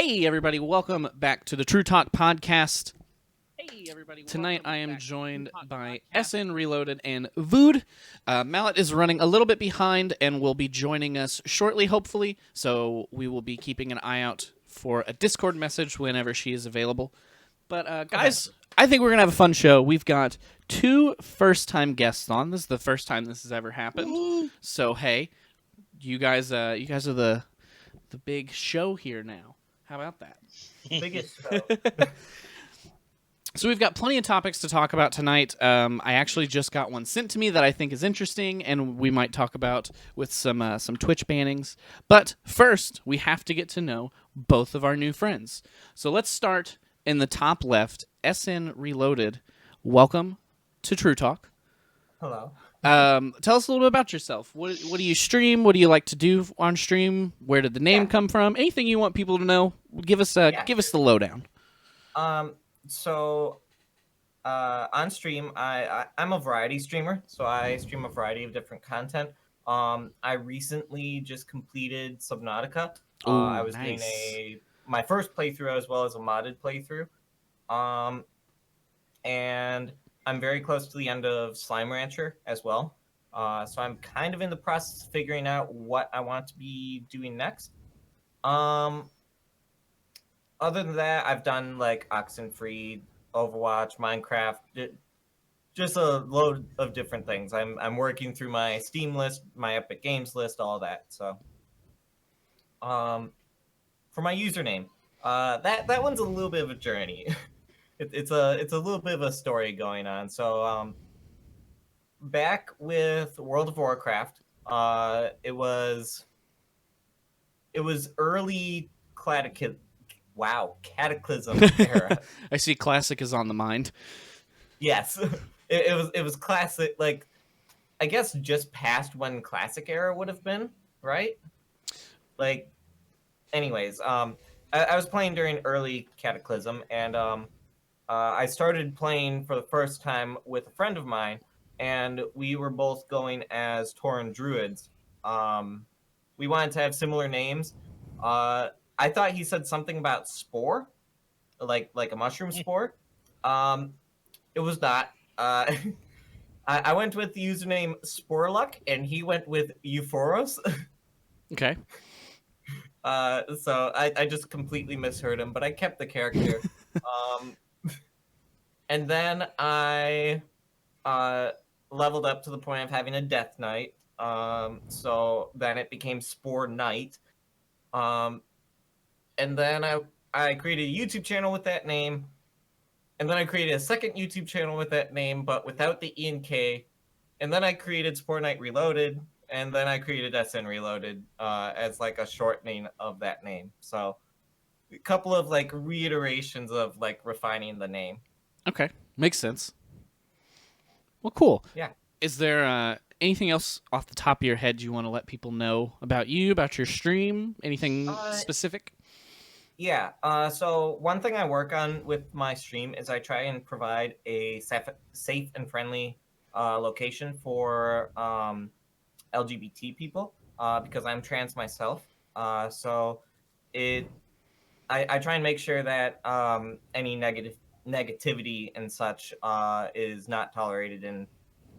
Hey everybody, welcome back to the TRUtalk podcast. Tonight I am joined by SNReloaded and v00d. Mallet is running a little bit behind and will be joining us shortly, hopefully. So we will be keeping an eye out for a Discord message whenever she is available. But guys, I think we're gonna have a fun show. We've got two first-time guests on. This is the first time this has ever happened. So hey, you guys are the big show here now. How about that? Biggest show. So we've got plenty of topics to talk about tonight. I actually just got one sent to me that I think is interesting, and we might talk about with some Twitch bannings. But first, we have to get to know both of our new friends. So let's start in the top left. SNReloaded, welcome to TRUtalk. Hello. Tell us a little bit about yourself. What do you stream? What do you like to do on stream? Where did the name come from? Anything you want people to know? Give us the lowdown. So on stream, I'm a variety streamer, so I stream a variety of different content. I recently just completed Subnautica. I was doing my first playthrough as well as a modded playthrough. And I'm very close to the end of Slime Rancher as well. So I'm kind of in the process of figuring out what I want to be doing next. Other than that, I've done like Oxenfree, Overwatch, Minecraft, just a load of different things. I'm working through my Steam list, my Epic Games list, all that. So, for my username, that one's a little bit of a journey. It's a little bit of a story going on. So, back with World of Warcraft, it was early Cataclysm era. I see classic is on the mind. Yes, it was classic. Like, I guess just past when classic era would have been, right? Like, anyways, I was playing during early Cataclysm, and I started playing for the first time with a friend of mine, and we were both going as Tauren druids. We wanted to have similar names. I thought he said something about spore, like a mushroom spore. It was not. I went with the username Sporeluck, and he went with Euphoros. Okay. So I just completely misheard him, but I kept the character. And then I leveled up to the point of having a Death Knight. So then it became Spore Knight. And then I created a YouTube channel with that name. And then I created a second YouTube channel with that name, but without the E and K. And then I created Spore Knight Reloaded. And then I created SNReloaded as like a shortening of that name. So a couple of like reiterations of like refining the name. Okay. Makes sense. Well, cool. Yeah. Is there anything else off the top of your head you want to let people know about you, about your stream? Anything specific? Yeah. So one thing I work on with my stream is I try and provide a safe and friendly location for LGBT people because I'm trans myself. So I try and make sure that any negativity and such is not tolerated and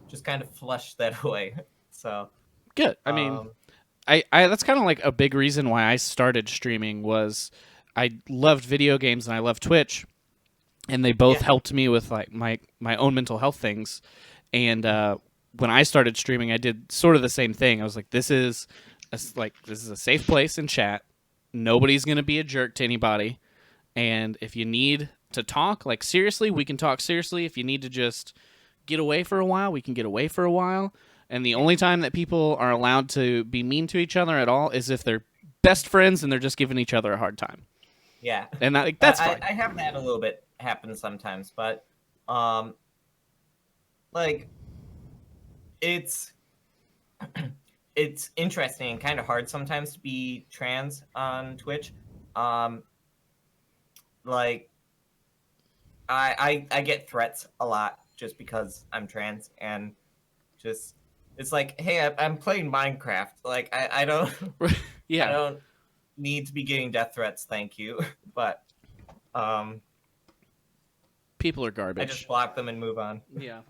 just kind of flush that away. So good. I mean, I that's kind of like a big reason why I started streaming was I loved video games and I loved Twitch, and they both helped me with like my own mental health things. And when I started streaming, I did sort of the same thing. I was like, this is a safe place in chat. Nobody's gonna be a jerk to anybody, and if you need to talk like seriously, we can talk seriously. If you need to just get away for a while, we can get away for a while. And the only time that people are allowed to be mean to each other at all is if they're best friends and they're just giving each other a hard time. Yeah. And that's fine. I have that a little bit happen sometimes, but like it's interesting and kind of hard sometimes to be trans on Twitch. Like I get threats a lot just because I'm trans, and just it's like, hey, I'm playing Minecraft. Like I don't yeah. I don't need to be getting death threats, thank you. But people are garbage. I just block them and move on. Yeah.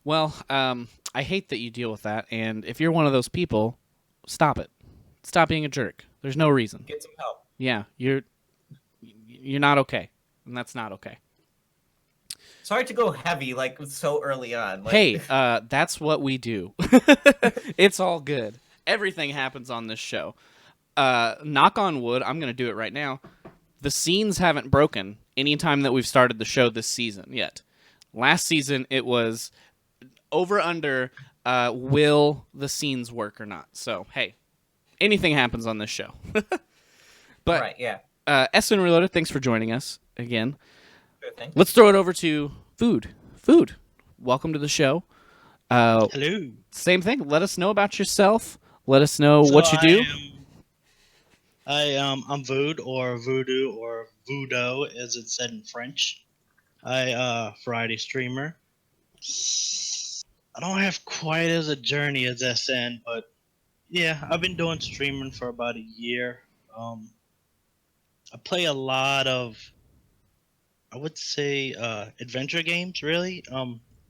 Well, I hate that you deal with that, and if you're one of those people, stop it. Stop being a jerk. There's no reason. Get some help. Yeah, you're not okay, and that's not okay. Sorry to go heavy, like, so early on. Like... Hey, that's what we do. It's all good. Everything happens on this show. Knock on wood, I'm going to do it right now. The scenes haven't broken any time that we've started the show this season yet. Last season, it was over under will the scenes work or not. So, hey, anything happens on this show. But right, yeah. SNReloaded, thanks for joining us again. Good thing. Let's throw it over to Food. Food, welcome to the show. Hello. Same thing. Let us know about yourself. Let us know what you do. I'm Vood or Voodoo or Voodoo as it's said in French. Variety streamer. I don't have quite as a journey as SN, but yeah, I've been doing streaming for about a year. I play a lot of, I would say, adventure games, really.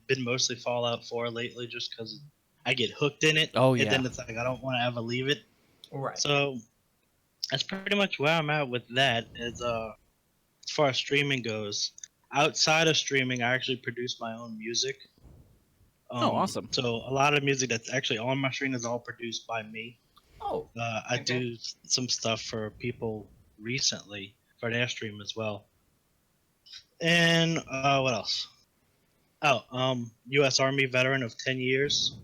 Been mostly Fallout 4 lately just because I get hooked in it. Oh, yeah. And then it's like I don't want to ever leave it. Right. So that's pretty much where I'm at with that. As far as streaming goes, outside of streaming, I actually produce my own music. Oh, awesome. So a lot of music that's actually on my stream is all produced by me. Oh. I do some stuff for people recently for their stream as well. And what else? Oh, U.S. Army veteran of 10 years,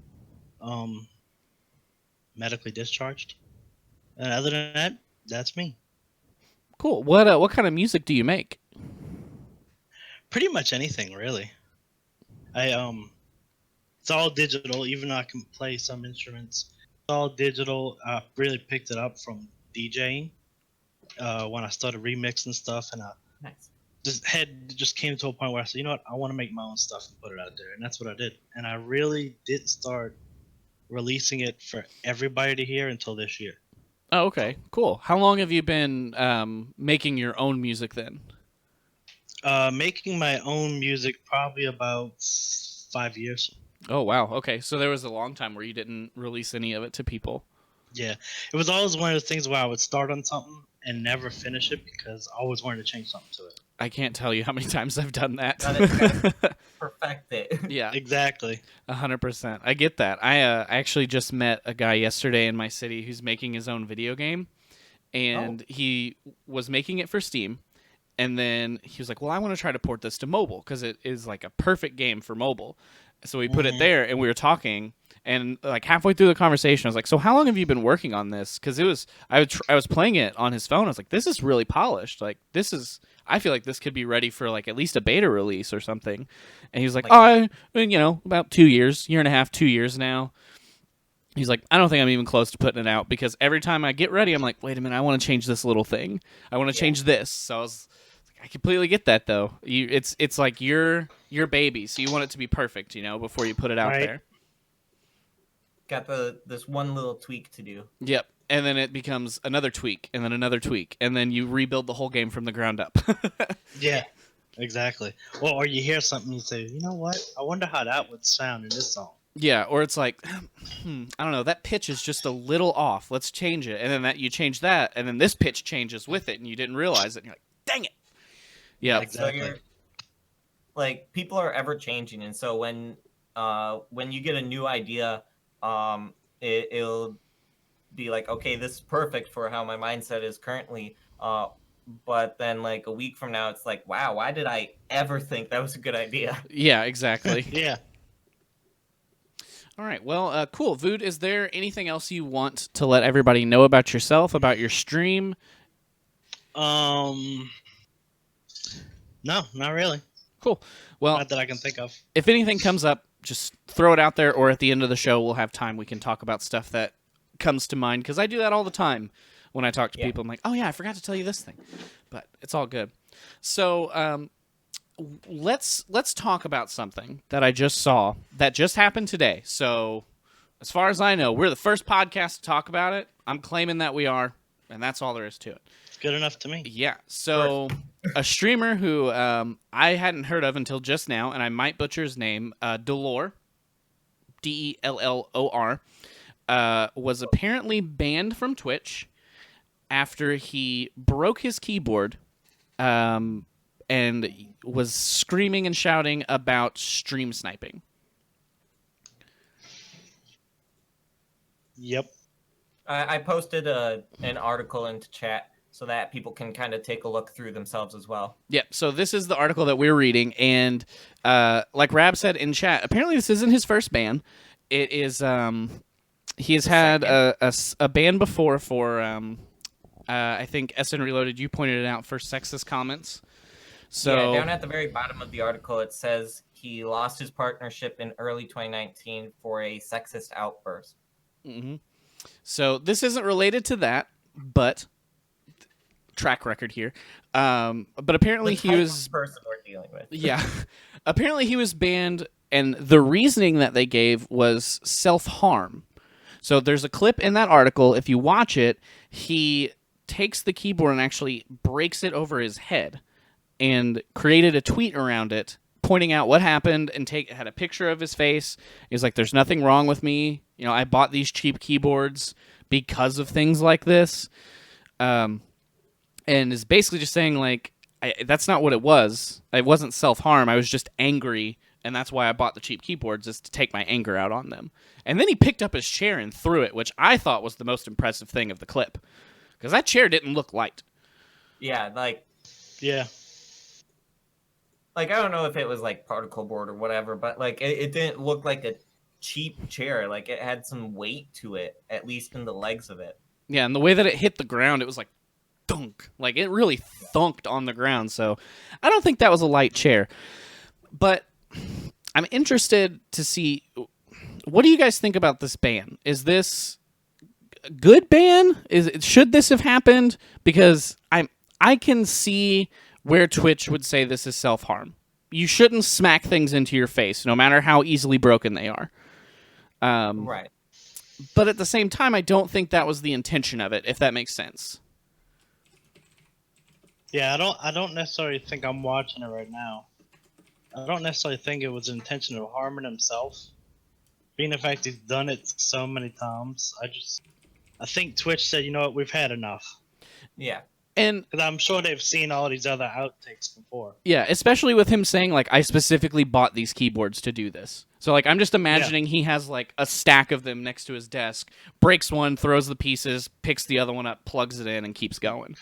medically discharged. And other than that, that's me. Cool. What kind of music do you make? Pretty much anything, really. It's all digital, even though I can play some instruments. It's all digital. I really picked it up from DJing when I started remixing stuff, and I Nice. just came to a point where I said, you know what, I want to make my own stuff and put it out there, and that's what I did. And I really didn't start releasing it for everybody to hear until this year. Oh, okay. Cool. How long have you been making your own music then? Making my own music probably about 5 years. Oh, wow. Okay. So there was a long time where you didn't release any of it to people. Yeah. It was always one of those things where I would start on something and never finish it because I always wanted to change something to it. I can't tell you how many times I've done that. Perfect it. Yeah. Exactly. 100%. I get that. I actually just met a guy yesterday in my city who's making his own video game, and he was making it for Steam, and then he was like, well, I want to try to port this to mobile because it is like a perfect game for mobile. So we put it there, and we were talking, and like halfway through the conversation, I was like, so how long have you been working on this? Because I was playing it on his phone. I was like, this is really polished. Like, I feel like this could be ready for like at least a beta release or something. And he was like, about 2 years, year and a half, 2 years now. He's like, I don't think I'm even close to putting it out because every time I get ready, I'm like, wait a minute, I want to change this little thing. I want to change this. So I completely get that though. It's like your baby, so you want it to be perfect, before you put it out there. Got this one little tweak to do. Yep. And then it becomes another tweak, and then another tweak, and then you rebuild the whole game from the ground up. Yeah, exactly. Well, or you hear something, you say, you know what? I wonder how that would sound in this song. Yeah, or it's like, I don't know, that pitch is just a little off. Let's change it. And then you change that, and then this pitch changes with it, and you didn't realize it. And you're like, dang it. Yeah, exactly. So like, people are ever changing, and so when you get a new idea, it'll be like, okay, this is perfect for how my mindset is currently. But then like a week from now, it's like, wow, why did I ever think that was a good idea? Yeah, exactly. Yeah. All right. Well, cool. Vood, is there anything else you want to let everybody know about yourself, about your stream? No, not really. Cool. Well, not that I can think of. If anything comes up, just throw it out there, or at the end of the show, we'll have time. We can talk about stuff that comes to mind, because I do that all the time when I talk to people. I'm like, oh yeah, I forgot to tell you this thing, but it's all good. So let's talk about something that I just saw that just happened today. So as far as I know, we're the first podcast to talk about it. I'm claiming that we are. And that's all there is to it. It's good enough to me. Yeah. So a streamer who I hadn't heard of until just now, and I might butcher his name, Delor, Dellor, was apparently banned from Twitch after he broke his keyboard and was screaming and shouting about stream sniping. Yep. I posted an article into chat so that people can kind of take a look through themselves as well. Yep. So this is the article that we're reading, and like Rab said in chat, apparently this isn't his first ban. It is. He has had a ban before for. I think SNReloaded. You pointed it out for sexist comments. So yeah, down at the very bottom of the article, it says he lost his partnership in early 2019 for a sexist outburst. Mm-hmm. So this isn't related to that, but track record here. But apparently he was the person we're dealing with. Yeah, apparently he was banned, and the reasoning that they gave was self-harm. So there's a clip in that article. If you watch it, he takes the keyboard and actually breaks it over his head, and created a tweet around it, pointing out what happened, and had a picture of his face. He's like, "There's nothing wrong with me. You know, I bought these cheap keyboards because of things like this," and is basically just saying like, that's not what it was. It wasn't self-harm. I was just angry, and that's why I bought the cheap keyboards, is to take my anger out on them. And then he picked up his chair and threw it, which I thought was the most impressive thing of the clip, because that chair didn't look light. Yeah, Yeah. I don't know if it was like particle board or whatever, but like it didn't look like a cheap chair. Like it had some weight to it, at least in the legs of it. Yeah, and the way that it hit the ground, it was like thunk. Like it really thunked on the ground. So I don't think that was a light chair. But I'm interested to see, what do you guys think about this ban? Is this a good ban? Should this have happened? Because I can see where Twitch would say this is self-harm. You shouldn't smack things into your face, no matter how easily broken they are. Right. But at the same time, I don't think that was the intention of it, if that makes sense. Yeah, I don't necessarily think, I'm watching it right now, I don't necessarily think it was intention of harming himself. Being the fact he's done it so many times, I think Twitch said, you know what, we've had enough. Yeah. And because I'm sure they've seen all these other outtakes before. Yeah, especially with him saying, like, I specifically bought these keyboards to do this. So, like, I'm just imagining he has, like, a stack of them next to his desk, breaks one, throws the pieces, picks the other one up, plugs it in, and keeps going.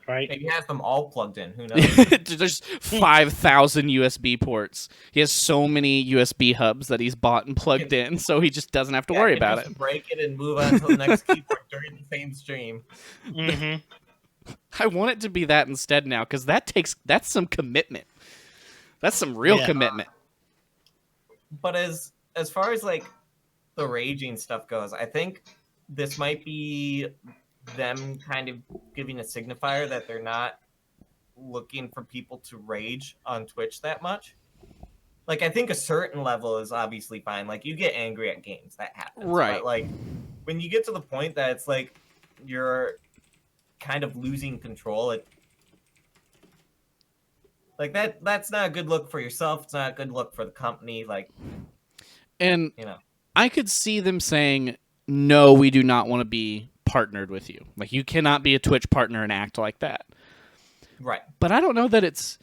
Right? Maybe he has them all plugged in. Who knows? There's 5,000 USB ports. He has so many USB hubs that he's bought and plugged in, so he just doesn't have to worry about it. Break it and move on to the next keyboard during the same stream. Mm-hmm. I want it to be that instead now, because that's some commitment. That's some real commitment. But as far as like the raging stuff goes, I think this might be them kind of giving a signifier that they're not looking for people to rage on Twitch that much. Like, I think a certain level is obviously fine. Like, you get angry at games, that happens. Right. But like, when you get to the point that it's like you're kind of losing control, that's not a good look for yourself. It's not a good look for the company. Like, and you know, I could see them saying, no, we do not want to be partnered with you. Like, you cannot be a Twitch partner and act like that. right. But I don't know that it's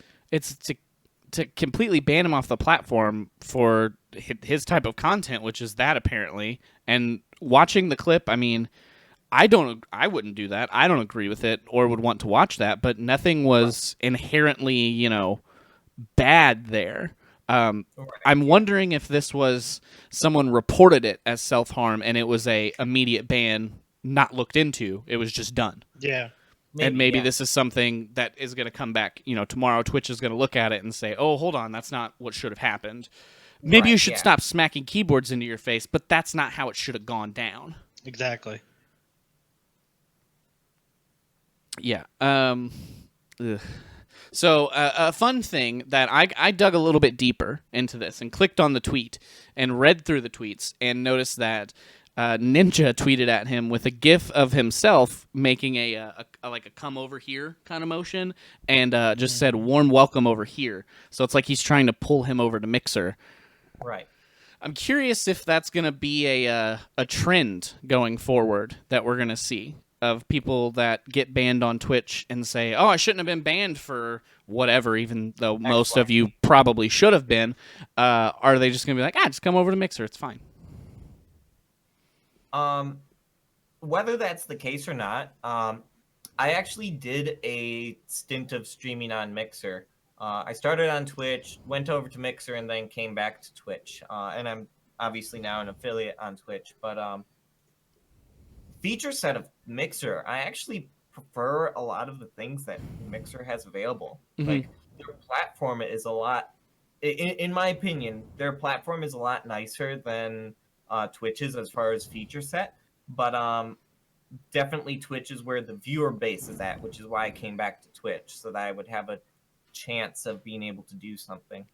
to completely ban him off the platform for his type of content, which is that apparently. And watching the clip, I mean, I wouldn't do that. I don't agree with it or would want to watch that, but nothing was inherently, bad there. I'm wondering if this was someone reported it as self-harm and it was a immediate ban, not looked into. It was just done. Yeah. Maybe this is something that is going to come back. Tomorrow Twitch is going to look at it and say, oh, hold on, that's not what should have happened. Maybe you should stop smacking keyboards into your face, but that's not how it should have gone down. Exactly. Yeah. So a fun thing that I dug a little bit deeper into this and clicked on the tweet and read through the tweets and noticed that Ninja tweeted at him with a GIF of himself making a like a come over here kind of motion, and just said "warm welcome over here." So it's like he's trying to pull him over to Mixer. Right. I'm curious if that's going to be a trend going forward that we're going to see of people that get banned on Twitch and say, "Oh, I shouldn't have been banned for whatever," even though most of you probably should have been. Are they just going to be like, "Ah, just come over to Mixer, it's fine"? Whether that's the case or not, I actually did a stint of streaming on Mixer. I started on Twitch, went over to Mixer, and then came back to Twitch. And I'm obviously now an affiliate on Twitch. But feature set of Mixer, I actually prefer a lot of the things that Mixer has available. Mm-hmm. Like, their platform is a lot, in my opinion, their platform is a lot nicer than Twitch's as far as feature set. But definitely Twitch is where the viewer base is at, which is why I came back to Twitch, so that I would have a chance of being able to do something.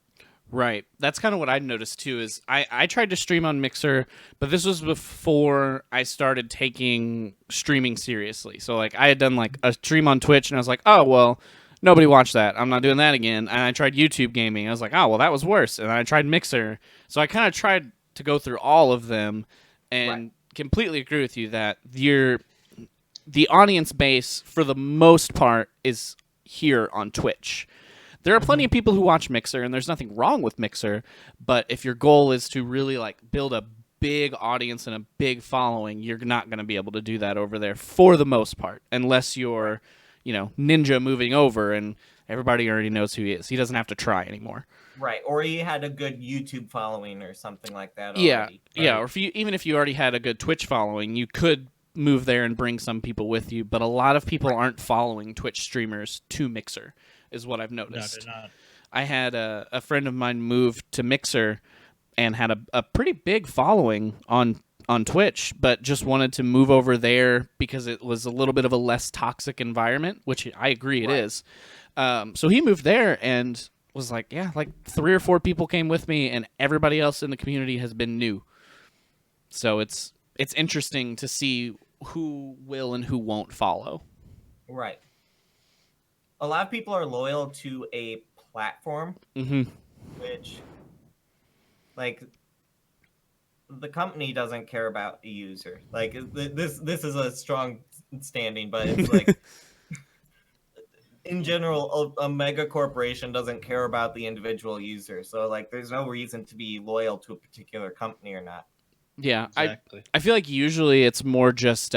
Right. That's kind of what I noticed too. Is I tried to stream on Mixer, but this was before I started taking streaming seriously. So like I had done like a stream on Twitch, and I was like, oh well, nobody watched that. I'm not doing that again. And I tried YouTube gaming. I was like, oh well, that was worse. And I tried Mixer. So I kind of tried to go through all of them, and completely agree with you that the audience base for the most part is here on Twitch. There are plenty of people who watch Mixer, and there's nothing wrong with Mixer, but if your goal is to really like build a big audience and a big following, you're not going to be able to do that over there for the most part, unless you're, Ninja moving over and everybody already knows who he is. He doesn't have to try anymore. Right, or he had a good YouTube following or something like that already. Yeah, right? yeah, or even if you already had a good Twitch following, you could move there and bring some people with you, but a lot of people aren't following Twitch streamers to Mixer, is what I've noticed. No, they're not. I had a friend of mine move to Mixer and had a pretty big following on Twitch, but just wanted to move over there because it was a little bit of a less toxic environment, which I agree it is. So he moved there and was like, yeah, like 3 or 4 people came with me, and everybody else in the community has been new. So it's interesting to see who will and who won't follow. Right. A lot of people are loyal to a platform, which, like, the company doesn't care about the user. Like, this is a strong standing, but it's like, in general, a mega corporation doesn't care about the individual user. So, like, there's no reason to be loyal to a particular company or not. Yeah, Exactly. I feel like usually it's more just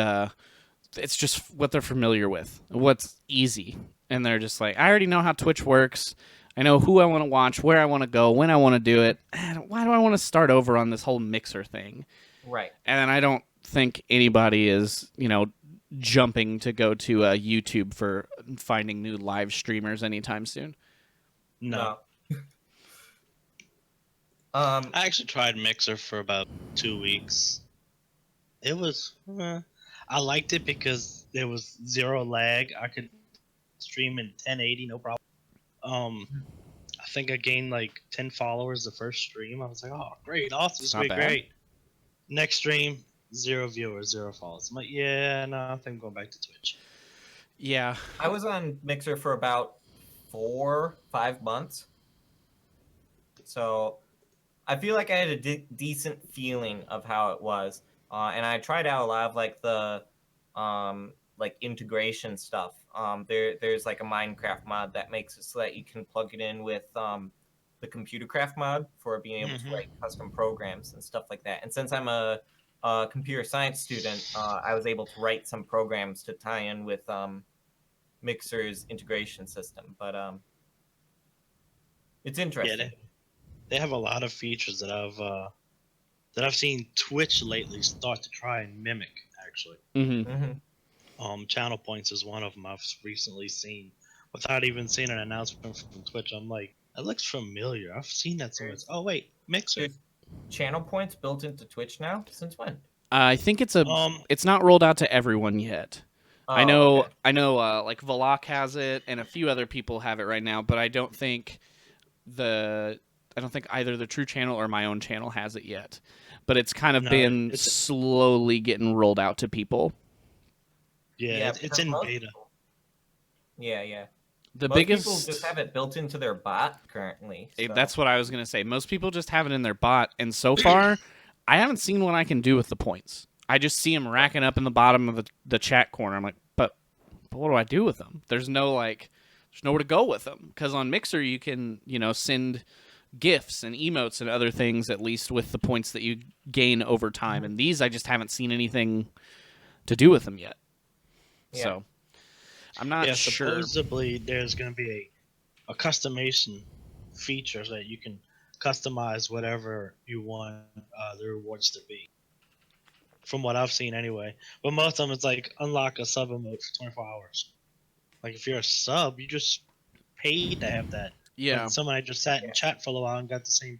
it's just what they're familiar with, what's easy, and they're just like, I already know how Twitch works. I know who I want to watch, where I want to go, when I want to do it. Why do I want to start over on this whole Mixer thing? Right. And I don't think anybody is, jumping to go to YouTube for finding new live streamers anytime soon. No. I actually tried Mixer for about 2 weeks. It was, I liked it because there was zero lag. I could stream in 1080, no problem. I think I gained like 10 followers the first stream. I was like, oh, great, awesome, this is great. Next stream, 0 viewers, 0 followers. I'm like, yeah, no, I think I'm going back to Twitch. Yeah. I was on Mixer for about 4-5 months. So I feel like I had a decent feeling of how it was. And I tried out a lot of like the like integration stuff. There's like a Minecraft mod that makes it so that you can plug it in with the computer craft mod for being able to write custom programs and stuff like that. And since I'm a computer science student, I was able to write some programs to tie in with Mixer's integration system. But it's interesting. Yeah, they have a lot of features that I've seen Twitch lately start to try and mimic. Actually, channel points is one of them I've recently seen without even seeing an announcement from Twitch. I'm like, that looks familiar. I've seen that somewhere. Oh wait, Mixer. There's channel points built into Twitch now. Since when? I think it's it's not rolled out to everyone yet. I know, like Valak has it, and a few other people have it right now, but I don't think the I don't think either the True channel or my own channel has it yet, but it's kind of No, been it's slowly getting rolled out to people. Yeah, it's because in most beta. people, yeah. The Most people just biggest have it built into their bot currently. So. That's what I was going to say. Most people just have it in their bot, and so far, I haven't seen what I can do with the points. I just see them racking up in the bottom of the chat corner. I'm like, but what do I do with them? There's nowhere to go with them, because on Mixer you can send gifs and emotes and other things, at least with the points that you gain over time. And these, I just haven't seen anything to do with them yet. Yeah. So I'm not sure. Supposedly there's going to be a customization feature so that you can customize whatever you want the rewards to be. From what I've seen, anyway. But most of them, it's like unlock a sub emote for 24 hours. Like if you're a sub, you just paid to have that. Yeah. And someone I just sat in chat for a while and got the same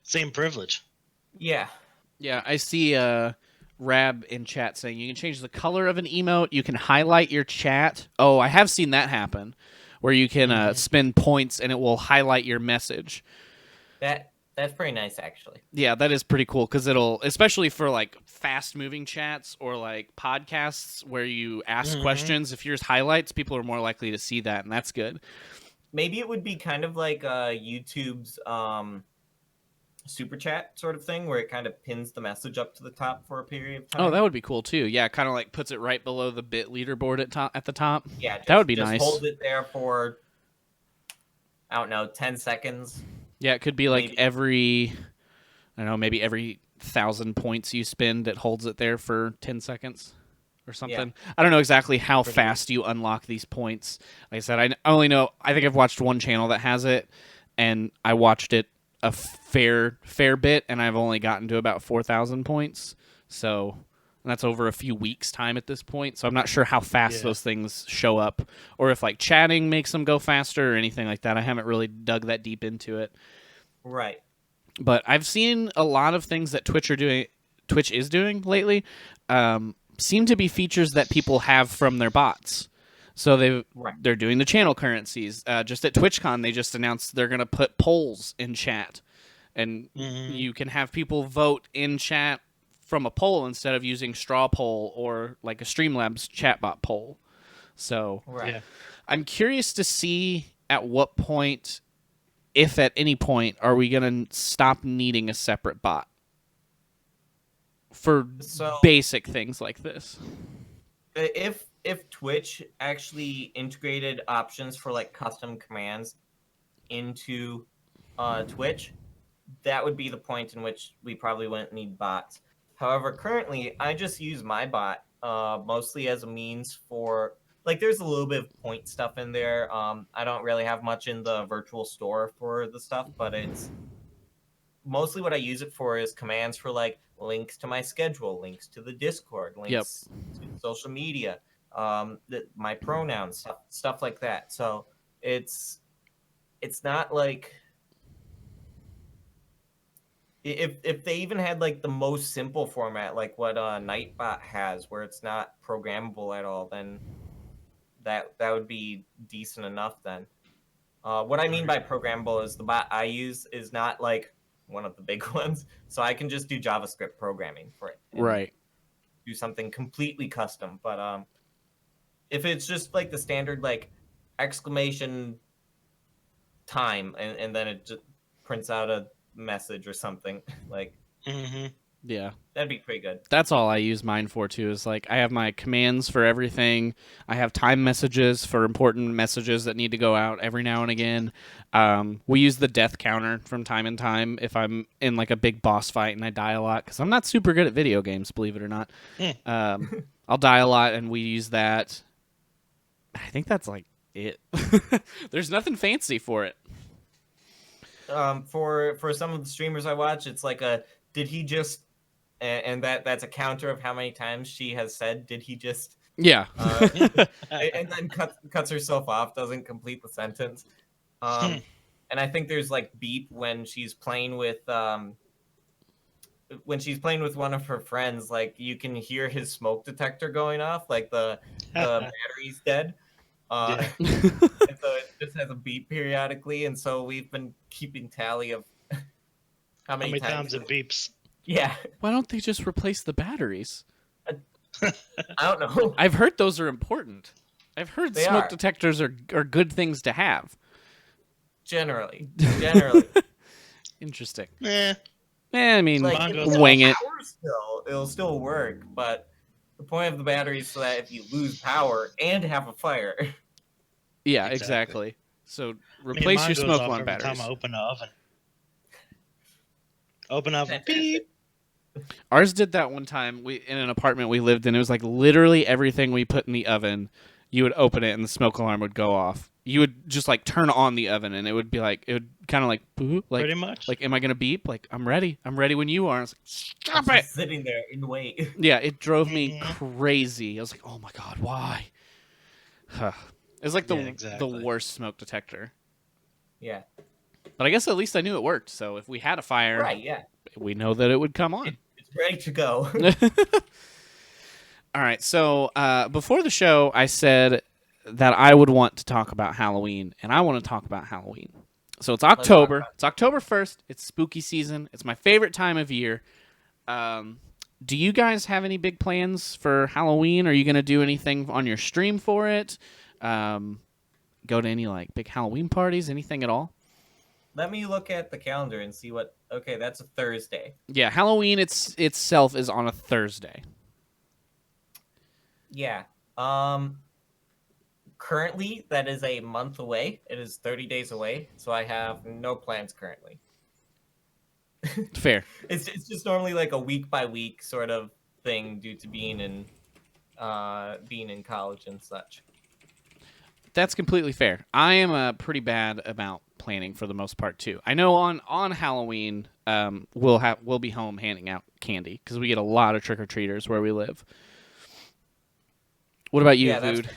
same privilege. Yeah. Yeah, I see Rab in chat saying you can change the color of an emote. You can highlight your chat. Oh, I have seen that happen, where you can spend points and it will highlight your message. That's pretty nice, actually. Yeah, that is pretty cool, because it'll, especially for like fast-moving chats or like podcasts where you ask questions, if yours highlights, people are more likely to see that, and that's good. Maybe it would be kind of like YouTube's super chat sort of thing, where it kind of pins the message up to the top for a period of time. Oh, that would be cool too. Yeah, kind of like puts it right below the bit leaderboard at the top. Yeah, that would be just nice. Hold it there for, I don't know, 10 seconds. Yeah, it could be like maybe. every, I don't know, maybe every 1,000 points you spend, it holds it there for 10 seconds or something. Yeah. I don't know exactly how fast you unlock these points. Like I said, I only know, I think I've watched one channel that has it, and I watched it a fair bit, and I've only gotten to about 4,000 points. So that's over a few weeks' time at this point. So I'm not sure how fast those things show up, or if like chatting makes them go faster or anything like that. I haven't really dug that deep into it. Right. But I've seen a lot of things that Twitch is doing lately. Seem to be features that people have from their bots. So they're doing the channel currencies. Just at TwitchCon, they just announced they're going to put polls in chat, and you can have people vote in chat from a poll instead of using straw poll or like a Streamlabs chatbot poll. So I'm curious to see at what point, if at any point, are we going to stop needing a separate bot for basic things like this. If Twitch actually integrated options for like custom commands into Twitch, that would be the point in which we probably wouldn't need bots. However, currently, I just use my bot mostly as a means for, like, there's a little bit of point stuff in there. I don't really have much in the virtual store for the stuff, but it's mostly what I use it for is commands for, like, links to my schedule, links to the Discord, links to social media, my pronouns, stuff like that. So it's not like... If they even had like the most simple format, like what Nightbot has, where it's not programmable at all, then that would be decent enough. Then, what I mean by programmable is the bot I use is not like one of the big ones, so I can just do JavaScript programming for it, right? Do something completely custom. But if it's just like the standard like exclamation time, and then it just prints out a message or something, like yeah, that'd be pretty good. That's all I use mine for too, is like I have my commands for everything. I have time messages for important messages that need to go out every now and again. We use the death counter from time to time if I'm in like a big boss fight and I die a lot, because I'm not super good at video games, believe it or not. I'll die a lot, and we use that. I think that's like it. There's nothing fancy for it. For some of the streamers I watch, it's like a did he just, and that's a counter of how many times she has said did he just, and then cuts herself off, doesn't complete the sentence. And I think there's like beep when she's playing with one of her friends, like you can hear his smoke detector going off, like the battery's dead. Yeah. And so it just has a beep periodically, and so we've been keeping tally of how How many many times. times it beeps? Yeah, Why don't they just replace the batteries? I don't know. I've heard those are important. I've heard They smoke are. detectors are good things to have. Generally. Interesting. Eh, I mean, Like, Mine if goes it's wing got it. power still, it'll still work, but the point of the battery is so that if you lose power and have a fire. Yeah, Exactly. exactly. So I mean, replace mine your goes smoke off alarm every time batteries. I open the oven. Open oven, Fantastic. beep. Ours did that one time. We in an apartment we lived in. It was like literally everything we put in the oven. You would open it and the smoke alarm would go off. You would just like turn on the oven and it would be like it would kind of like boo, Pretty much. like am I gonna beep? Like I'm ready. I'm ready when you are. It's like, I'm stop it. just sitting there in wait. Yeah, it drove me Mhm. crazy. I was like, oh my god, why? It was like Yeah, the exactly. worst smoke detector. Yeah. But I guess at least I knew it worked. So if we had a fire, Right, yeah. we know that it would come on. It's ready to go. All right. So before the show, I said that I would want to talk about Halloween, and I want to talk about Halloween. So it's talk October. about it. It's October 1st. It's spooky season. It's my favorite time of year. Do you guys have any big plans for Halloween? Are you going to do anything on your stream for it? Go to any like big Halloween parties? Anything at all? Let me look at the calendar and see what. Okay, that's a Thursday. Yeah, Halloween itself is on a Thursday. Yeah. Currently, that is a month away. It is 30 days away, so I have no plans currently. Fair. It's just normally like a week by week sort of thing due to being in college and such. That's completely fair. I am pretty bad about planning for the most part too. I know on Halloween, we'll be home handing out candy because we get a lot of trick or treaters where we live. What about you, Yeah, that's Vood?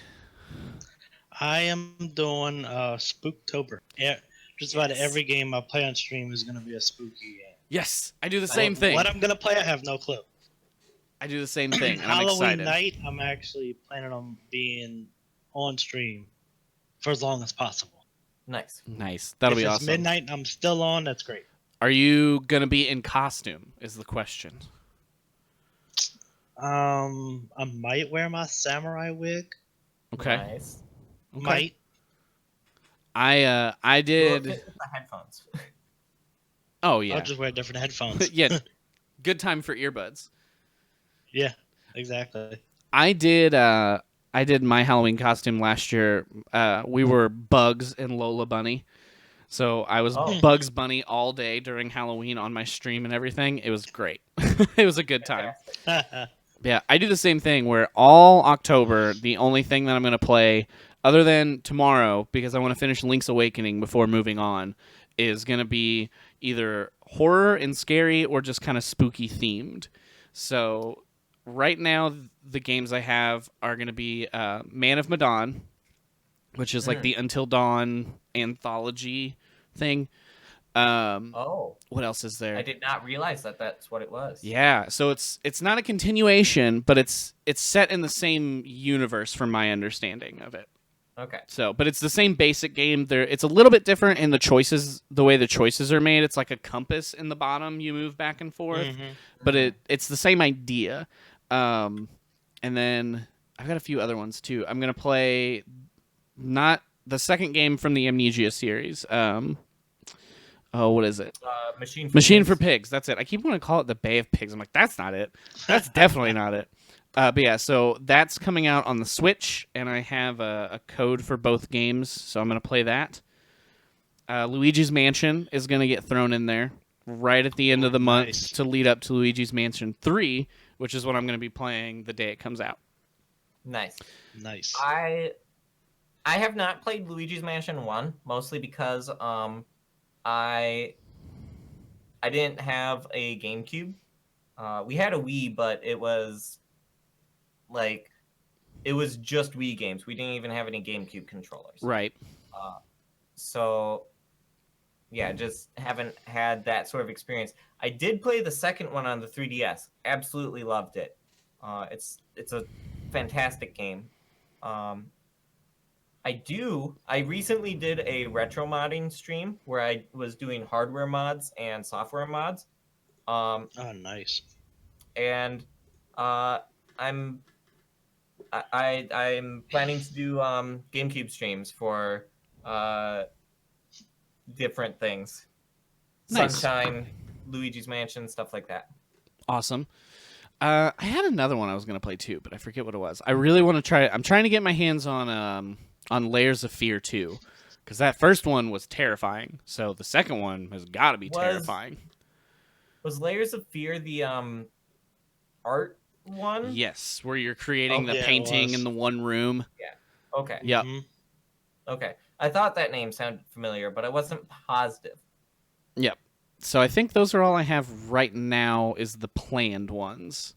I am doing Spooktober. Yeah, just about Yes. every game I play on stream is going to be a spooky game. Yes, I do the same thing. What I'm going to play, I have no clue. I do the same thing, and I'm Halloween excited. night, I'm actually planning on being on stream for as long as possible. Nice. Nice. That'll If be it's awesome. midnight and I'm still on, that's great. Are you gonna be in costume? Is the question. I might wear my samurai wig. Okay. Nice. Okay. Might. I Will it did. fit with the headphones? Oh yeah. I'll just wear different headphones. Yeah. Good time for earbuds. Yeah, exactly. I did my Halloween costume last year. We were Bugs and Lola Bunny. So I was Oh. Bugs Bunny all day during Halloween on my stream and everything. It was great. It was a good time. Fantastic. Yeah, I do the same thing where all October, the only thing that I'm going to play, other than tomorrow, because I want to finish Link's Awakening before moving on, is going to be either horror and scary or just kind of spooky themed. So right now, the games I have are going to be Man of Medan, which is like the Until Dawn anthology thing. Oh, What else is there? I did not realize that that's what it was. Yeah, so it's not a continuation, but it's set in the same universe from my understanding of it. Okay. So, but it's the same basic game. It's a little bit different in the choices, the way the choices are made. It's like a compass in the bottom. You move back and forth, but it's the same idea. And then I've got a few other ones too. I'm gonna play not the second game from the Amnesia series. Oh, what is it? Machine for Pigs. That's it. I keep wanting to call it the Bay of Pigs. I'm like, that's not it. That's definitely not it. But yeah, so that's coming out on the Switch, and I have a code for both games, so I'm going to play that. Luigi's Mansion is going to get thrown in there right at the end of the month Nice. to lead up to Luigi's Mansion 3, which is what I'm going to be playing the day it comes out. Nice. Nice. I have not played Luigi's Mansion 1, mostly because I didn't have a GameCube. We had a Wii, but it was just Wii games. We didn't even have any GameCube controllers. Right. So yeah, just haven't had that sort of experience. I did play the second one on the 3DS. Absolutely loved it. It's a fantastic game. I I recently did a retro modding stream where I was doing hardware mods and software mods. Oh, nice. And uh, I'm I'm planning to do GameCube streams for uh, different things, Nice. Sunshine, Luigi's Mansion, stuff like that. Awesome. I had another one I was gonna play too, but I forget what it was. I really want to try. I'm trying to get my hands on Layers of Fear 2, because that first one was terrifying. So the second one has got to be terrifying. Was Layers of Fear the art one? Yes, where you're creating the Yeah, it painting was. in the one room. Okay. Yep. Mhm. Okay. I thought that name sounded familiar, but I wasn't positive. Yep. So I think those are all I have right now. Is the planned ones.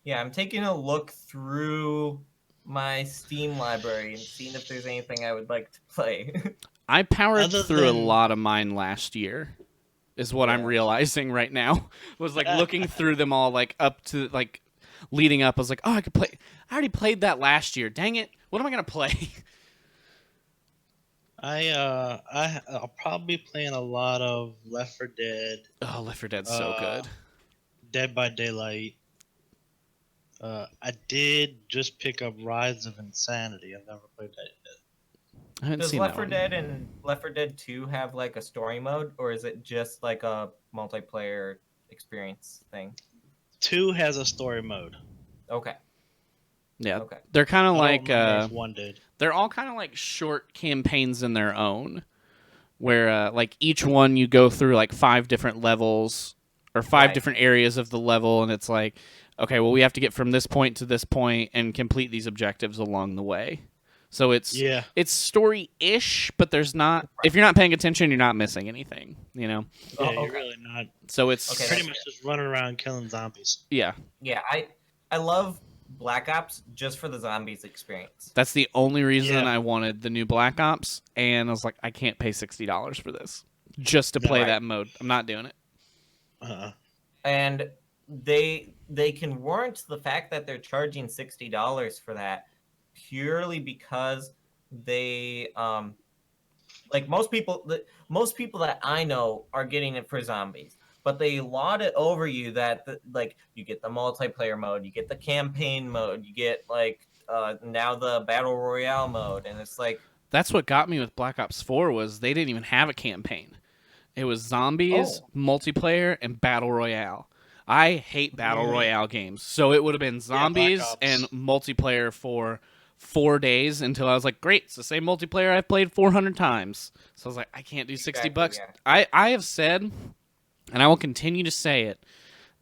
Yeah, I'm taking a look through my Steam library and seeing if there's anything I would like to play. I powered Other through a than- lot of mine last year. Is what I'm Yeah. realizing right now. Was like looking through them all, like up to like leading up. I was like, oh, I could play. I already played that last year. Dang it! What am I gonna play? I'll probably be playing a lot of Left 4 Dead, Oh, Left 4 Dead's so good. Dead by Daylight. I did just pick up Rise of Insanity. I've never played that yet. I haven't Does seen Left that 4 one. Dead and Left 4 Dead 2 have like a story mode, or is it just like a multiplayer experience thing? 2 has a story mode. Okay. Yeah, Okay. they're kind I of don't like remember if 1 did. they're all kind of like short campaigns in their own, where like each one you go through like 5 different levels or 5 Right. different areas of the level, and it's like, okay, well we have to get from this point to this point and complete these objectives along the way. So it's story-ish, but there's not. If you're not paying attention, you're not missing anything. You know. Yeah, Oh, you're okay. really not. So it's Okay. Pretty much just running around killing zombies. yeah. Yeah, I love Black Ops just for the zombies experience. That's the only reason Yeah. I wanted the new Black Ops, and I was like, I can't pay $60 for this just to play Right. that mode. I'm not doing it. And they can warrant the fact that they're charging $60 for that purely because they like most people that I know are getting it for zombies, but they laud it over you that like you get the multiplayer mode, you get the campaign mode, you get like now the battle royale mode, and it's like That's what got me with Black Ops 4 was they didn't even have a campaign. It was zombies, multiplayer, and battle royale. I hate battle royale games, so it would have been zombies Ops. and multiplayer for 4 days until I was like, great, it's the same multiplayer I've played 400 times. So I was like, I can't do $60. yeah. I have said, and I will continue to say it,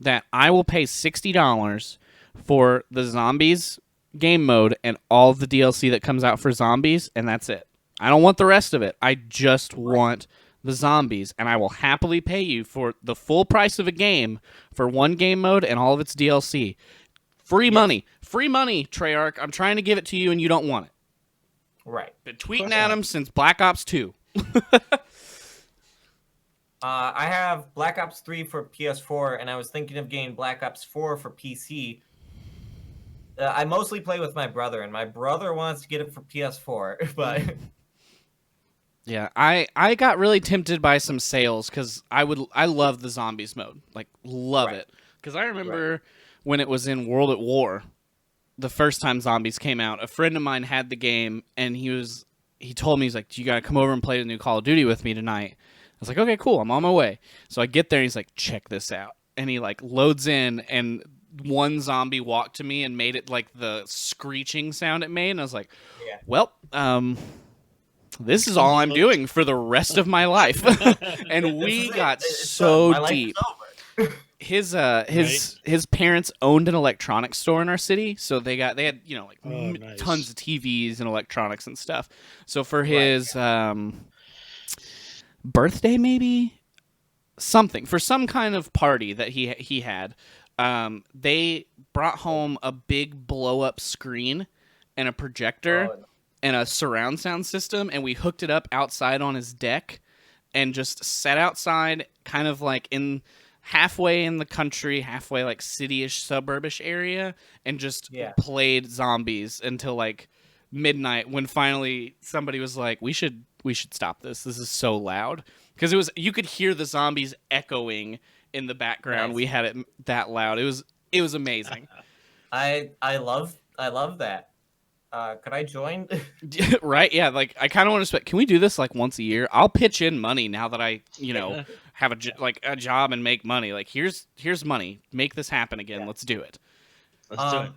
that I will pay $60 for the zombies game mode and all of the DLC that comes out for zombies, and that's it. I don't want the rest of it. I just want the zombies, and I will happily pay you for the full price of a game for one game mode and all of its DLC. Free money, Treyarch. I'm trying to give it to you, and you don't want it. Right. Been tweeting at him since Black Ops 2. I have Black Ops 3 for PS4, and I was thinking of getting Black Ops 4 for PC. I mostly play with my brother, and my brother wants to get it for PS4, but Yeah, I got really tempted by some sales because I love the zombies mode, like love it. Because I remember when it was in World at War, the first time zombies came out, a friend of mine had the game, and he told me, he's like, you gotta come over and play the new Call of Duty with me tonight. I was like, okay, cool, I'm on my way. So I get there, and he's like, check this out, and he like loads in, and one zombie walked to me and made it like the screeching sound it made, and I was like, well, this is all I'm doing for the rest of my life. And we got so deep. His parents owned an electronics store in our city, so they had nice. tons of TVs and electronics and stuff. So for his birthday, maybe something, for some kind of party that he had, they brought home a big blow up screen and a projector and a surround sound system, and we hooked it up outside on his deck and just sat outside, kind of like in halfway in the country, halfway like city-ish, suburbish area, and just played zombies until like midnight when finally somebody was like, we should stop this. This is so loud. Because you could hear the zombies echoing in the background. Nice. We had it that loud. It was amazing. I love that. Could I join? Right? Yeah. Like I kind of want to. Can we do this like once a year? I'll pitch in money now that I have a job and make money. Like here's money. Make this happen again. Yeah. Let's do it. Let's do it.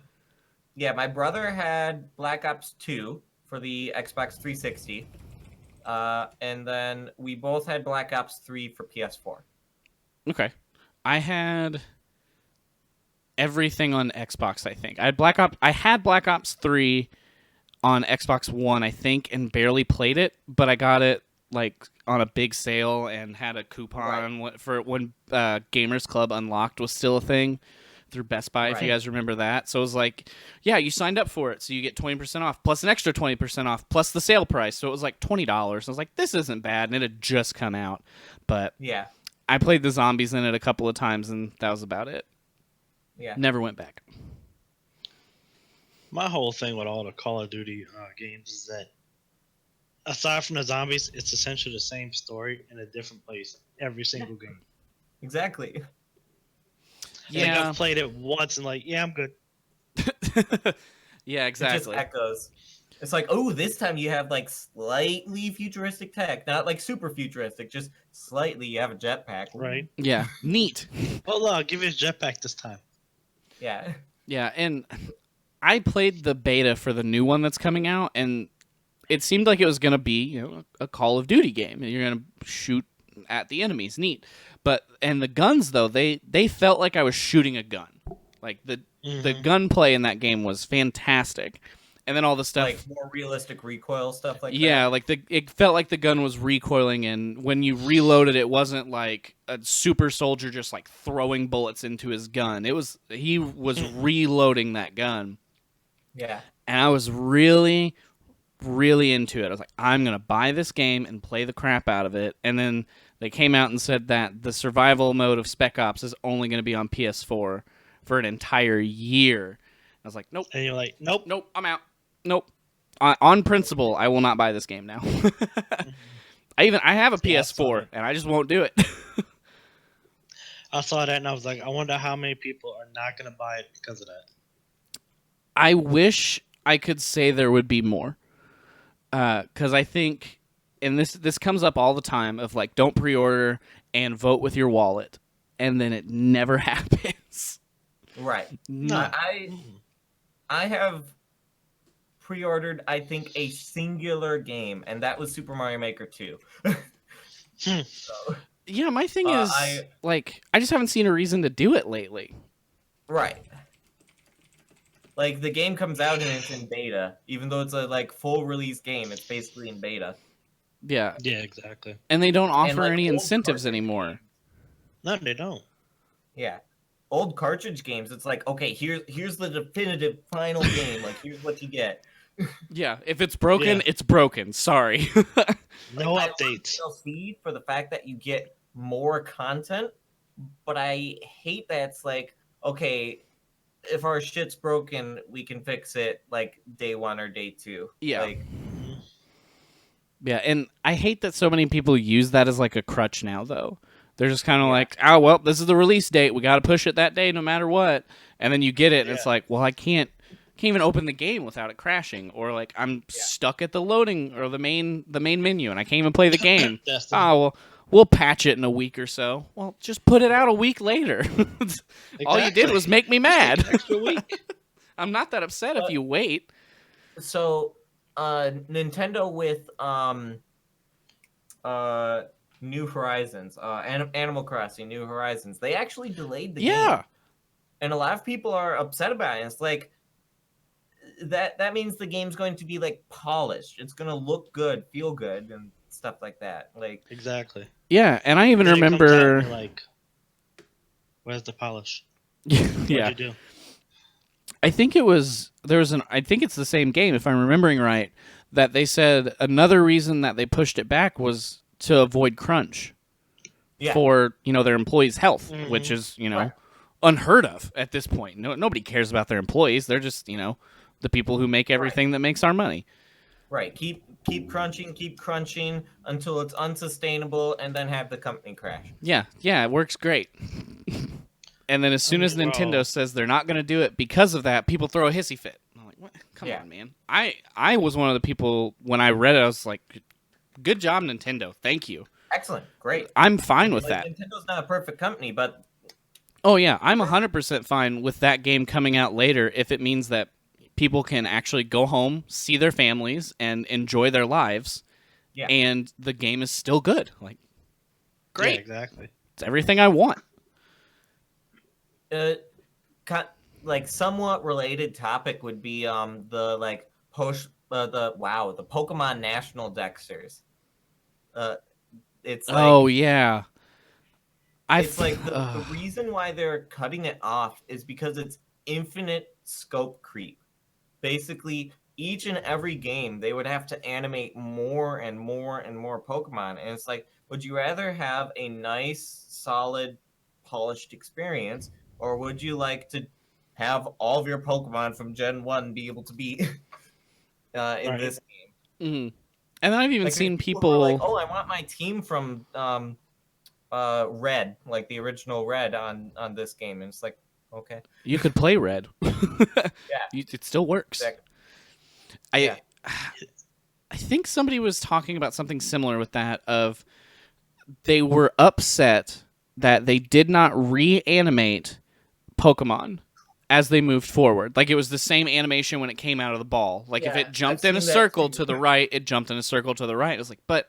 Yeah, my brother had Black Ops 2 for the Xbox 360. And then we both had Black Ops 3 for PS4. Okay. I had everything on Xbox, I think. I had Black Ops 3 on Xbox One, I think, and barely played it, but I got it like on a big sale and had a coupon for when Gamers Club Unlocked was still a thing through Best Buy, if you guys remember that. So it was like, yeah, you signed up for it, so you get 20% off, plus an extra 20% off, plus the sale price. So it was like $20. I was like, this isn't bad, and it had just come out. But yeah, I played the zombies in it a couple of times, and that was about it. Yeah. Never went back. My whole thing with all the Call of Duty games is that, aside from the zombies, it's essentially the same story in a different place every single game. Exactly. Yeah, like I've played it once and like, yeah, I'm good. Yeah, exactly. It just echoes. It's like, oh, this time you have like slightly futuristic tech, not like super futuristic, just slightly. You have a jetpack, right? Yeah, neat. Well, I'll give you a jetpack this time. Yeah. Yeah, and I played the beta for the new one that's coming out, and it seemed like it was going to be, a Call of Duty game, and you're going to shoot at the enemies. Neat. And the guns, though, they felt like I was shooting a gun. Like, the gunplay in that game was fantastic. And then all the stuff... Like, more realistic recoil stuff like that? Yeah, like, it felt like the gun was recoiling, and when you reloaded, it wasn't like a super soldier just, like, throwing bullets into his gun. He was reloading that gun. Yeah. And I was really, really into it. I was like, I'm going to buy this game and play the crap out of it. And then they came out and said that the survival mode of Spec Ops is only going to be on PS4 for an entire year. I was like, nope. And you're like, nope. Nope, I'm out. Nope. On principle, I will not buy this game now. I have a PS4, and I just won't do it. I saw that, and I was like, I wonder how many people are not going to buy it because of that. I wish I could say there would be more. Because I think... And this comes up all the time of like, don't pre-order and vote with your wallet, and then it never happens. Right. No. I have pre-ordered, I think, a singular game, and that was Super Mario Maker 2. So, yeah, my thing is, I just haven't seen a reason to do it lately. Right. Like, the game comes out and it's in beta. Even though it's a, like, full release game, it's basically in beta. Yeah. Yeah, exactly. And they don't offer any incentives anymore. No, they don't. Yeah. Old cartridge games, it's like, okay, here's the definitive final game. Like, here's what you get. Yeah, if it's broken, it's broken. Sorry. No I updates. DLC for the fact that you get more content, but I hate that it's like, okay, if our shit's broken, we can fix it like day 1 or day 2. Yeah. Like, yeah, and I hate that so many people use that as like a crutch now, though. They're just kind of like, oh, well, this is the release date. We got to push it that day no matter what. And then you get it, and it's like, well, I can't even open the game without it crashing. Or like, I'm stuck at the loading or the main menu, and I can't even play the game. Oh, well, we'll patch it in a week or so. Well, just put it out a week later. All you did was make me mad. Extra week. I'm not that upset if you wait. So, Nintendo with New Horizons, Animal Crossing, New Horizons, they actually delayed the game. And a lot of people are upset about it. It's like, that means the game's going to be like polished. It's going to look good, feel good, and stuff like that. Like, exactly. Yeah, and I even remember, like, where's the polish? Yeah. What'd you do? I think I think it's the same game, if I'm remembering right, that they said another reason that they pushed it back was to avoid crunch for, their employees' health, which is, unheard of at this point. Nobody cares about their employees. They're just, the people who make everything that makes our money. Right. Keep crunching until it's unsustainable, and then have the company crash. Yeah, it works great. And then as soon as Nintendo says they're not going to do it because of that, people throw a hissy fit. I'm like, what? Come on, man. I was one of the people, when I read it, I was like, good job, Nintendo. Thank you. Excellent. Great. I'm fine with that. Nintendo's not a perfect company, but... Oh, yeah. I'm 100% fine with that game coming out later if it means that people can actually go home, see their families, and enjoy their lives. Yeah. And the game is still good. Like, great. Yeah, exactly. It's everything I want. Like somewhat related topic would be the Pokemon National Dexters. It's like, oh yeah. It's like the reason why they're cutting it off is because it's infinite scope creep. Basically, each and every game they would have to animate more and more and more Pokemon, and it's like, would you rather have a nice, solid, polished experience, or would you like to have all of your Pokemon from Gen 1 be able to be in this game? Mm-hmm. And I've even seen people like, oh, I want my team from Red, like the original Red on this game, and it's like, okay, you could play Red. Yeah, it still works. Exactly. I think somebody was talking about something similar with that. Of they were upset that they did not reanimate Pokemon as they moved forward. Like, it was the same animation when it came out of the ball. Like, if it jumped in a circle to the right, it jumped in a circle to the right. It was like, but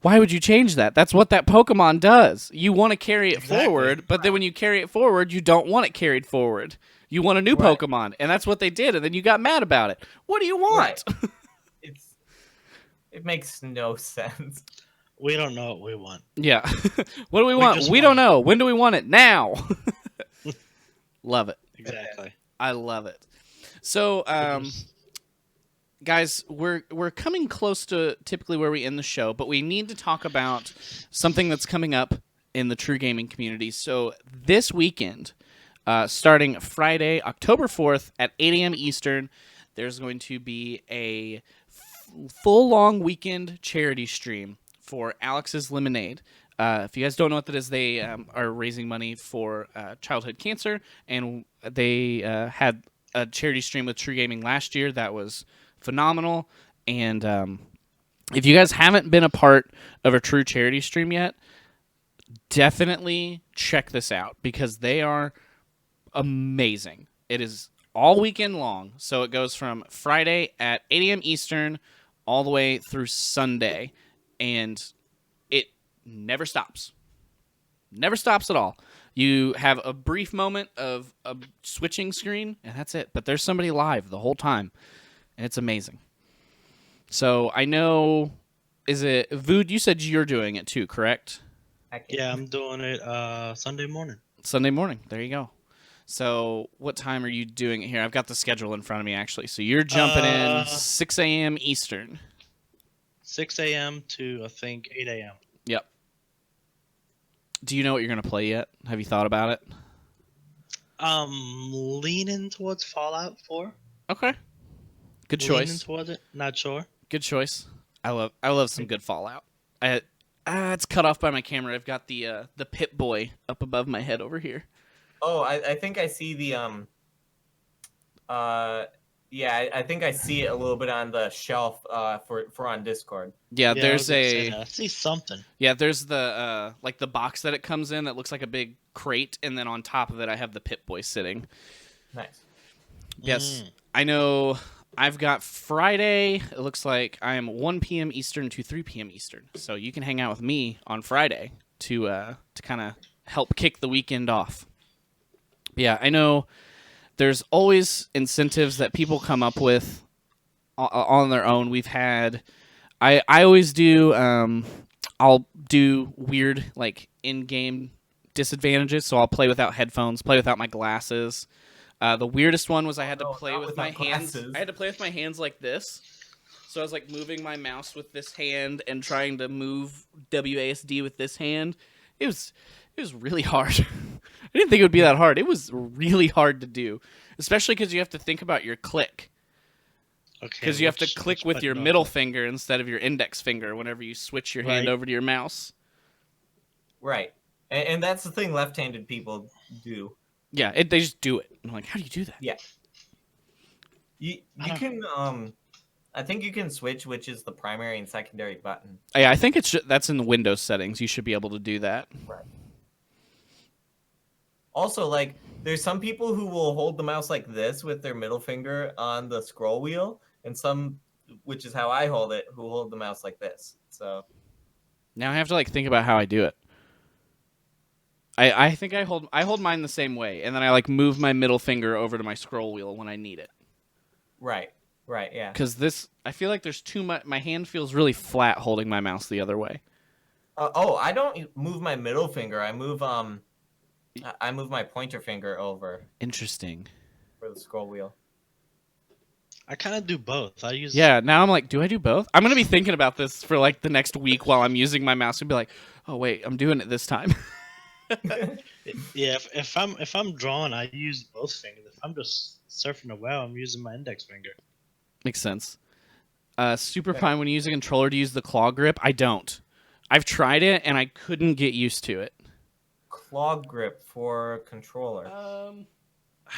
why would you change that? That's what that Pokemon does. You want to carry it forward, but then when you carry it forward, you don't want it carried forward. You want a new Pokemon, and that's what they did, and then you got mad about it. What do you want? Right. It makes no sense. We don't know what we want. Yeah. What do we want? We don't know. When do we want it? Now. Love it. Exactly. I love it. So, guys, we're coming close to typically where we end the show, but we need to talk about something that's coming up in the TRUgaming community. So this weekend, starting Friday, October 4th at 8 a.m. Eastern, there's going to be a full long weekend charity stream for Alex's Lemonade. If you guys don't know what that is, they are raising money for childhood cancer, and they had a charity stream with TRUgaming last year that was phenomenal. And if you guys haven't been a part of a Tru charity stream yet, definitely check this out because they are amazing. It is all weekend long, so it goes from Friday at 8 a.m. Eastern all the way through Sunday, and it never stops. Never stops at all. You have a brief moment of a switching screen, and that's it. But there's somebody live the whole time, and it's amazing. So I know, is it Vood? You said you're doing it too, correct? Yeah, I'm doing it Sunday morning. Sunday morning. There you go. So what time are you doing it here? I've got the schedule in front of me, actually. So you're jumping in 6 a.m. Eastern. 6 a.m. to, I think, 8 a.m. Yep. Do you know what you're going to play yet? Have you thought about it? Leaning towards Fallout 4. Okay. Good choice. Leaning towards it. Not sure. Good choice. I love some good Fallout. It's cut off by my camera. I've got the Pip-Boy up above my head over here. Oh, I think I see the I think I see it a little bit on the shelf for on Discord. Yeah, there's I see something. Yeah, there's the like the box that it comes in that looks like a big crate, and then on top of it I have the Pip-Boy sitting. Nice. Yes. I know I've got Friday. It looks like I am 1 p.m. Eastern to 3 p.m. Eastern. So you can hang out with me on Friday to kind of help kick the weekend off. Yeah, I know there's always incentives that people come up with on their own. We've had, I always do, I'll do weird, like, in-game disadvantages. So I'll play without headphones, play without my glasses. The weirdest one was I had to play with my hands. I had to play with my hands like this. So I was, like, moving my mouse with this hand and trying to move WASD with this hand. It It was really hard. I didn't think it would be that hard. It was really hard to do, especially because you have to think about your click. Okay. Because you have to click with your button middle do I finger instead of your index finger whenever you switch your hand Right. over to your mouse. Right. And that's the thing left-handed people do. Yeah, they just do it. I'm like, how do you do that? Yeah. You can I think you can switch which is the primary and secondary button. Yeah, I think that's in the Windows settings. You should be able to do that. Right. Also, like, there's some people who will hold the mouse like this with their middle finger on the scroll wheel, and some, which is how I hold it, who hold the mouse like this. So Now I have to like think about how I do it. I think I hold mine the same way, and then I like move my middle finger over to my scroll wheel when I need it. right, yeah. Because I feel like there's too much. My hand feels really flat holding my mouse the other way. I don't move my middle finger. I move my pointer finger over Interesting. for the scroll wheel. I kind of do both. I use Yeah, now I'm like, do I do both? I'm gonna be thinking about this for like the next week while I'm using my mouse and be like, oh wait, I'm doing it this time. Yeah, if I'm drawing, I use both fingers. If I'm just surfing the web, I'm using my index finger. Makes sense. Super fine when you use a controller to use the claw grip. I don't. I've tried it and I couldn't get used to it. Claw grip for controller.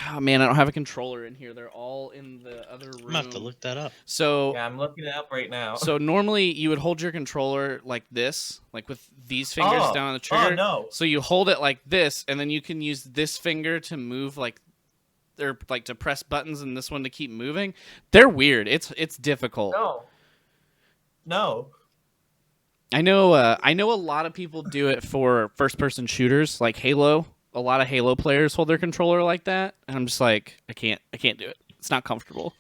Oh man, I don't have a controller in here. They're all in the other room. I'm gonna have to look that up. So Yeah, I'm looking it up right now. So normally you would hold your controller like this, like with these fingers down on the trigger. Oh no! So you hold it like this, and then you can use this finger to move or like to press buttons, and this one to keep moving. They're weird. It's difficult. No. I know a lot of people do it for first-person shooters, like Halo. A lot of Halo players hold their controller like that, and I'm just like, I can't do it. It's not comfortable.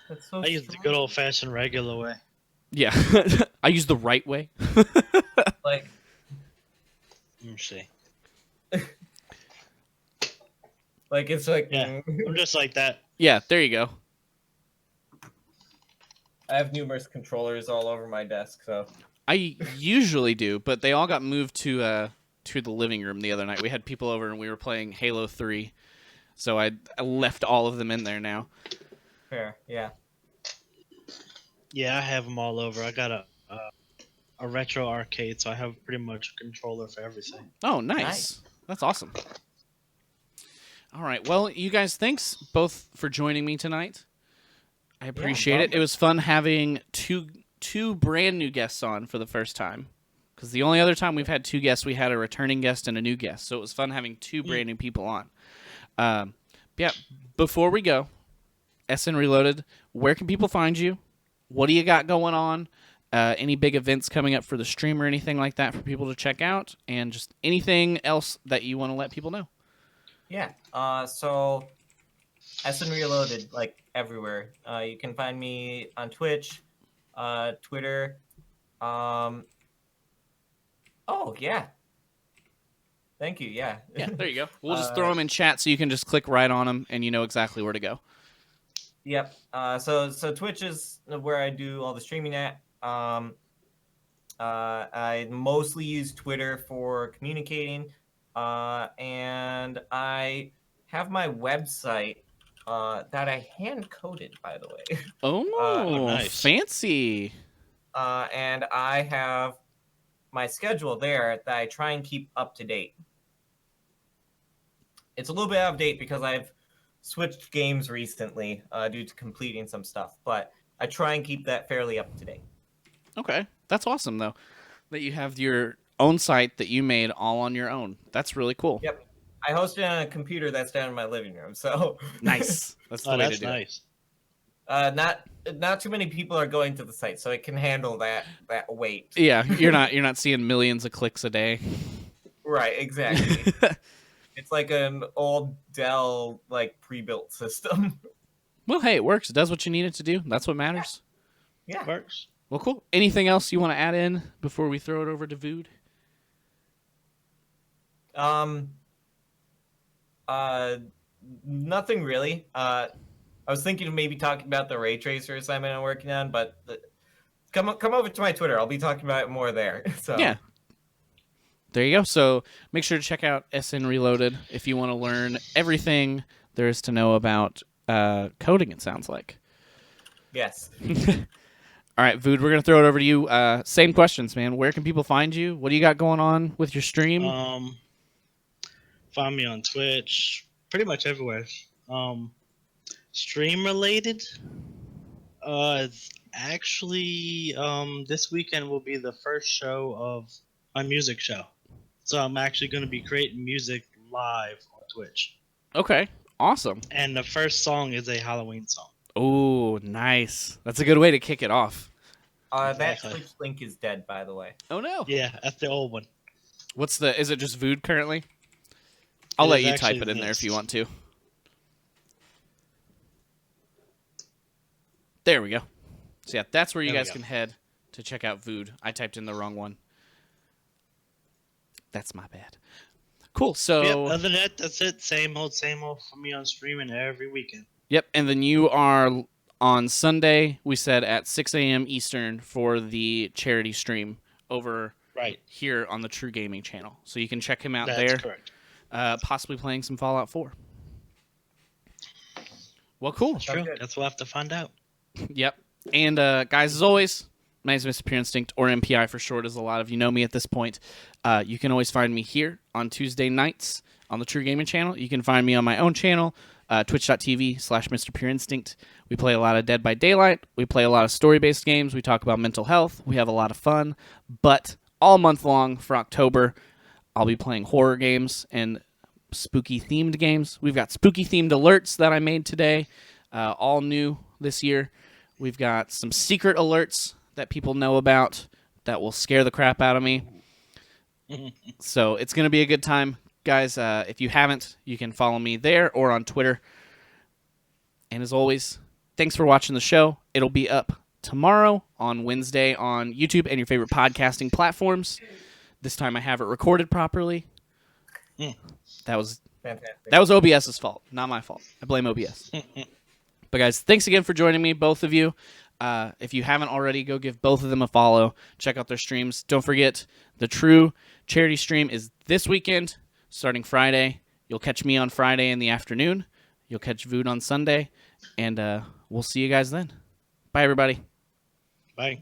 That's so I use the good old-fashioned regular way. Yeah, I use the right way. like. Let me see. Like it's like. Yeah, I'm just like that. Yeah, there you go. I have numerous controllers all over my desk, so. I usually do, but they all got moved to the living room the other night. We had people over and we were playing Halo 3, so I left all of them in there now. Fair, yeah. Yeah, I have them all over. I got a retro arcade, so I have pretty much a controller for everything. Oh, nice. That's awesome. All right. Well, you guys, thanks both for joining me tonight. I appreciate it. It was fun having two brand new guests on for the first time. Because the only other time we've had two guests, we had a returning guest and a new guest. So it was fun having two brand new people on. Yeah, before we go, SNReloaded, where can people find you? What do you got going on? Any big events coming up for the stream or anything like that for people to check out? And just anything else that you want to let people know? Yeah, so SNReloaded, like everywhere. You can find me on Twitch, Twitter, Oh, yeah. Thank you, yeah. Yeah, there you go. We'll just throw them in chat so you can just click right on them and you know exactly where to go. Yep. So Twitch is where I do all the streaming at. I mostly use Twitter for communicating. And I have my website that I hand-coded, by the way. Oh, nice. Fancy. And I have my schedule there that I try and keep up to date. It's a little bit out of date because I've switched games recently due to completing some stuff, but I try and keep that fairly up to date. Okay. That's awesome, though, that you have your own site that you made all on your own. That's really cool. Yep. I host it on a computer that's down in my living room, so... Nice. That's the way that's to do nice. Not too many people are going to the site, so it can handle that weight. Yeah, you're not seeing millions of clicks a day. Right, exactly. It's like an old Dell pre-built system. Well, hey, it works. It does what you need it to do. That's what matters. Yeah. Works. Well, cool. Anything else you want to add in before we throw it over to Vood? Nothing really. I was thinking of maybe talking about the ray tracer assignment I'm working on, but come over to my Twitter. I'll be talking about it more there. So Yeah. There you go. So make sure to check out SNReloaded if you want to learn everything there is to know about coding, it sounds like. Yes. All right, Vood, we're going to throw it over to you. Same questions, man. Where can people find you? What do you got going on with your stream? Find me on Twitch, pretty much everywhere. SNReloaded. It's actually this weekend will be the first show of my music show. So I'm actually going to be creating music live on Twitch. Okay, awesome. And the first song is a Halloween song. Oh, nice. That's a good way to kick it off. That Twitch link is dead, by the way. Oh, no. Yeah, that's the old one. Is it just Vood currently? I'll let you type it in there if you want to. There we go. So yeah, that's where you guys can head to check out Vood. I typed in the wrong one. That's my bad. Cool. So yep, other than that, that's it. Same old for me on streaming every weekend. Yep, and then you are on Sunday, we said at 6 a.m. Eastern for the charity stream over here on the TRUgaming channel. So you can check him out there. That's correct. Possibly playing some Fallout 4. Well, cool. That's true. That's what we'll have to find out. Yep. And guys, as always, my name is Mr. Pure Instinct, or MPI for short, as a lot of you know me at this point. You can always find me here on Tuesday nights on the TRUgaming channel. You can find me on my own channel, twitch.tv/Mr. Pure Instinct. We play a lot of Dead by Daylight. We play a lot of story-based games. We talk about mental health. We have a lot of fun. But all month long for October, I'll be playing horror games and spooky-themed games. We've got spooky-themed alerts that I made today, all new this year. We've got some secret alerts that people know about that will scare the crap out of me. So it's going to be a good time. Guys, if you haven't, you can follow me there or on Twitter. And as always, thanks for watching the show. It'll be up tomorrow on Wednesday on YouTube and your favorite podcasting platforms. This time I have it recorded properly. That was fantastic. That was OBS's fault, not my fault. I blame OBS. But guys, thanks again for joining me, both of you. If you haven't already, go give both of them a follow. Check out their streams. Don't forget, the True charity stream is this weekend, starting Friday. You'll catch me on Friday in the afternoon. You'll catch Vood on Sunday. And we'll see you guys then. Bye, everybody. Bye.